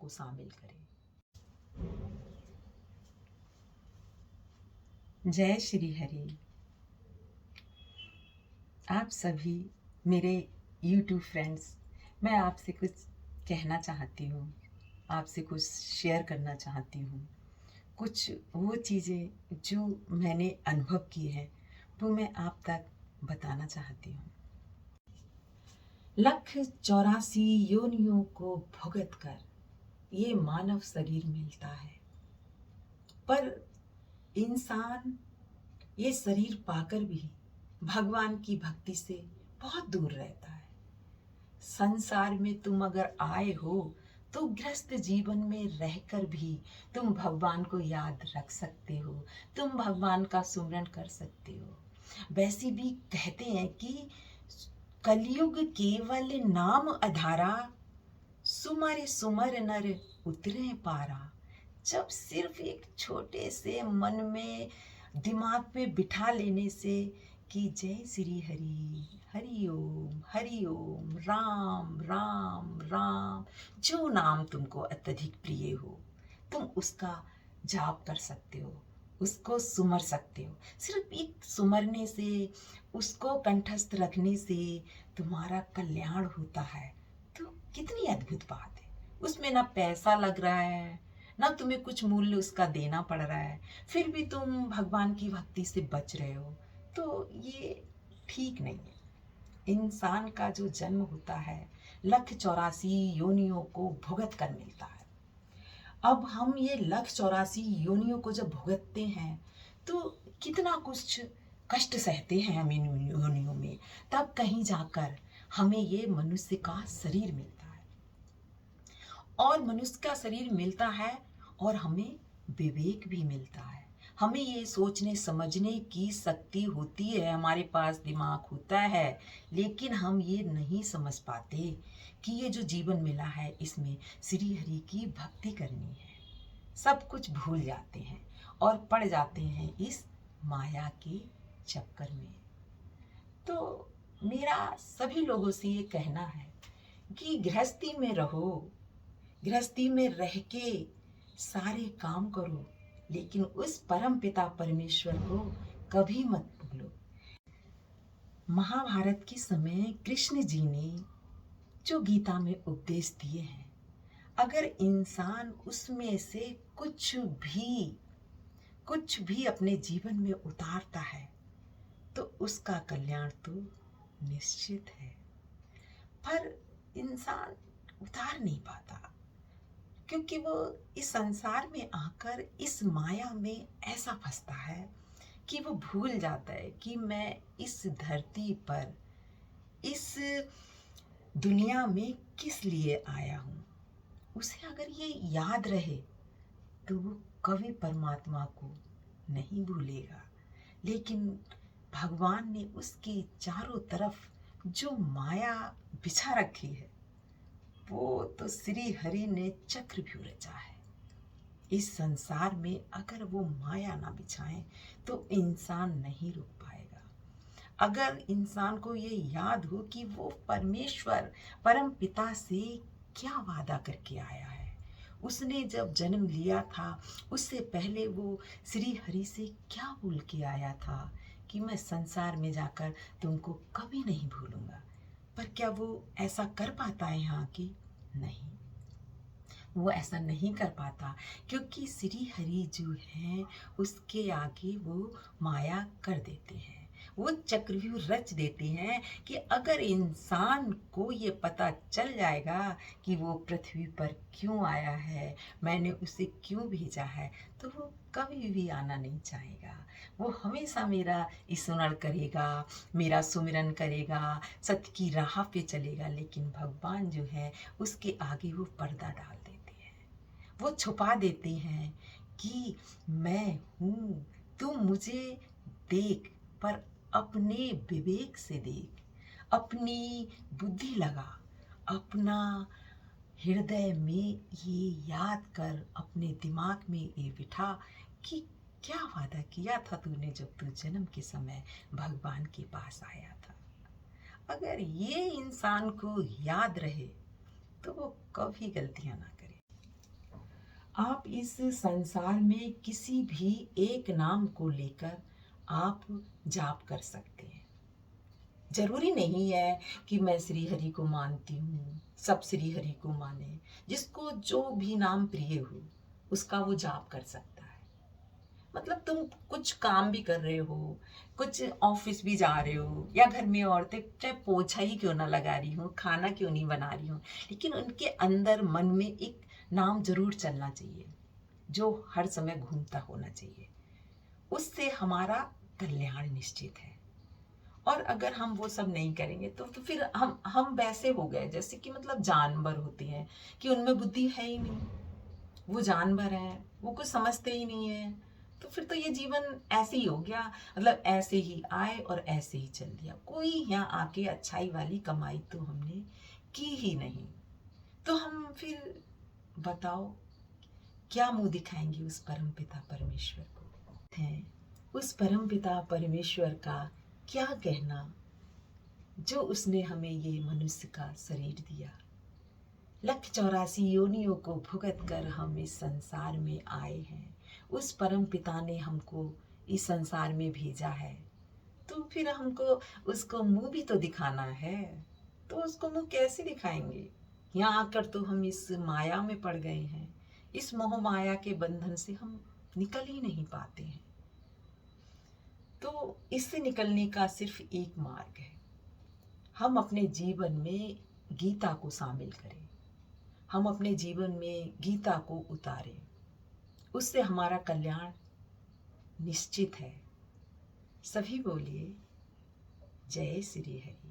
को शामिल करें। जय श्री हरि। आप सभी मेरे YouTube फ्रेंड्स, मैं आपसे कुछ कहना चाहती हूँ, आपसे कुछ शेयर करना चाहती हूँ। कुछ वो चीज़ें जो मैंने अनुभव की है वो मैं आप तक बताना चाहती हूँ। 184 योनियों को भुगत कर ये मानव शरीर मिलता है, पर इंसान ये शरीर पाकर भी भगवान की भक्ति से बहुत दूर रहता है। संसार में तुम अगर आए हो तो गृहस्थ जीवन में रहकर भी तुम भगवान को याद रख सकते हो, तुम भगवान का सुमरन कर सकते हो। वैसे भी कहते हैं कि कलयुग केवल नाम आधारा, सुमर सुमर नर उतरे पारा। जब सिर्फ एक छोटे से मन में दिमाग में बिठा लेने से कि जय श्री हरि, हरि ओम, राम राम राम, जो नाम तुमको अत्यधिक प्रिय हो तुम उसका जाप कर सकते हो, उसको सुमर सकते हो। सिर्फ एक सुमरने से, उसको कंठस्थ रखने से तुम्हारा कल्याण होता है। तो कितनी अद्भुत बात है। उसमें ना पैसा लग रहा है, ना तुम्हें कुछ मूल्य उसका देना पड़ रहा है, फिर भी तुम भगवान की भक्ति से बच रहे हो। तो ये ठीक नहीं है। इंसान का जो जन्म होता है 184 योनियों को भुगत कर मिलता है। अब हम ये 184 योनियों को जब भुगतते हैं तो कितना कुछ कष्ट सहते हैं हम इन योनियों में, तब कहीं जाकर हमें ये मनुष्य का शरीर मिलता है। और मनुष्य का शरीर मिलता है और हमें विवेक भी मिलता है। हमें ये सोचने समझने की शक्ति होती है, हमारे पास दिमाग होता है, लेकिन हम ये नहीं समझ पाते कि ये जो जीवन मिला है इसमें श्री हरि की भक्ति करनी है। सब कुछ भूल जाते हैं और पड़ जाते हैं इस माया के चक्कर में। तो मेरा सभी लोगों से ये कहना है कि गृहस्थी में रहो, गृहस्थी में रह के सारे काम करो, लेकिन उस परम पिता परमेश्वर को कभी मत भूलो। महाभारत के समय कृष्ण जी ने जो गीता में उपदेश दिए हैं, अगर इंसान उसमें से कुछ भी अपने जीवन में उतारता है तो उसका कल्याण तो निश्चित है। पर इंसान उतार नहीं पाता क्योंकि वो इस संसार में आकर इस माया में ऐसा फंसता है कि वो भूल जाता है कि मैं इस धरती पर, इस दुनिया में किस लिए आया हूँ। उसे अगर ये याद रहे तो वो कभी परमात्मा को नहीं भूलेगा। लेकिन भगवान ने उसके चारों तरफ जो माया बिछा रखी है वो तो श्री हरि ने चक्रव्यूह रचा है। इस संसार में अगर वो माया ना बिछाएं तो इंसान नहीं रुक पाएगा। अगर इंसान को ये याद हो कि वो परमेश्वर परम पिता से क्या वादा करके आया है, उसने जब जन्म लिया था उससे पहले वो श्री हरि से क्या बोल के आया था कि मैं संसार में जाकर तुमको कभी नहीं भूलूंगा। पर क्या वो ऐसा कर पाता है? यहाँ की नहीं, वो ऐसा नहीं कर पाता क्योंकि श्री हरि जो है उसके आगे वो माया कर देते हैं, वो चक्रव्यूह रच देते हैं कि अगर इंसान को ये पता चल जाएगा कि वो पृथ्वी पर क्यों आया है, मैंने उसे क्यों भेजा है, तो वो कभी भी आना नहीं चाहेगा। वो हमेशा मेरा स्मरण करेगा, मेरा सुमिरन करेगा, सत्य की राह पे चलेगा। लेकिन भगवान जो है उसके आगे वो पर्दा डाल देते हैं, वो छुपा देते हैं कि मैं हूँ, तू मुझे देख, पर अपने विवेक से देख, अपनी बुद्धि लगा, अपना हृदय में ये याद कर, अपने दिमाग में ये बिठा कि क्या वादा किया था तूने जब तू जन्म के समय भगवान के पास आया था। अगर ये इंसान को याद रहे तो वो कभी गलतियां ना करे। आप इस संसार में किसी भी एक नाम को लेकर आप जाप कर सकते हैं। जरूरी नहीं है कि मैं श्री हरि को मानती हूँ, सब श्री हरि को माने। जिसको जो भी नाम प्रिय हो उसका वो जाप कर सकता है। मतलब तुम कुछ काम भी कर रहे हो, कुछ ऑफिस भी जा रहे हो, या घर में औरतें चाहे पोछा ही क्यों ना लगा रही हो, खाना क्यों नहीं बना रही हो, लेकिन उनके अंदर मन में एक नाम जरूर चलना चाहिए जो हर समय घूमता होना चाहिए। उससे हमारा कल्याण निश्चित है। और अगर हम वो सब नहीं करेंगे तो फिर हम वैसे हो गए जैसे कि मतलब जानवर होते हैं कि उनमें बुद्धि है ही नहीं, वो जानवर है, वो कुछ समझते ही नहीं है। तो फिर तो ये जीवन ऐसे ही हो गया, मतलब ऐसे ही आए और ऐसे ही चल दिया। कोई यहाँ आके अच्छाई वाली कमाई तो हमने की ही नहीं। तो हम फिर बताओ क्या मुंह दिखाएंगे उस परम पिता परमेश्वर को? है उस परम पिता परमेश्वर का क्या कहना जो उसने हमें ये मनुष्य का शरीर दिया। 184 योनियों को भुगत कर हम इस संसार में आए हैं। उस परम पिता ने हमको इस संसार में भेजा है, तो फिर हमको उसको मुंह भी तो दिखाना है। तो उसको मुंह कैसे दिखाएंगे? यहाँ आकर तो हम इस माया में पड़ गए हैं। इस मोह माया के बंधन से हम निकल ही नहीं पाते हैं। तो इससे निकलने का सिर्फ एक मार्ग है, हम अपने जीवन में गीता को शामिल करें, हम अपने जीवन में गीता को उतारें। उससे हमारा कल्याण निश्चित है। सभी बोलिए जय श्री हरि।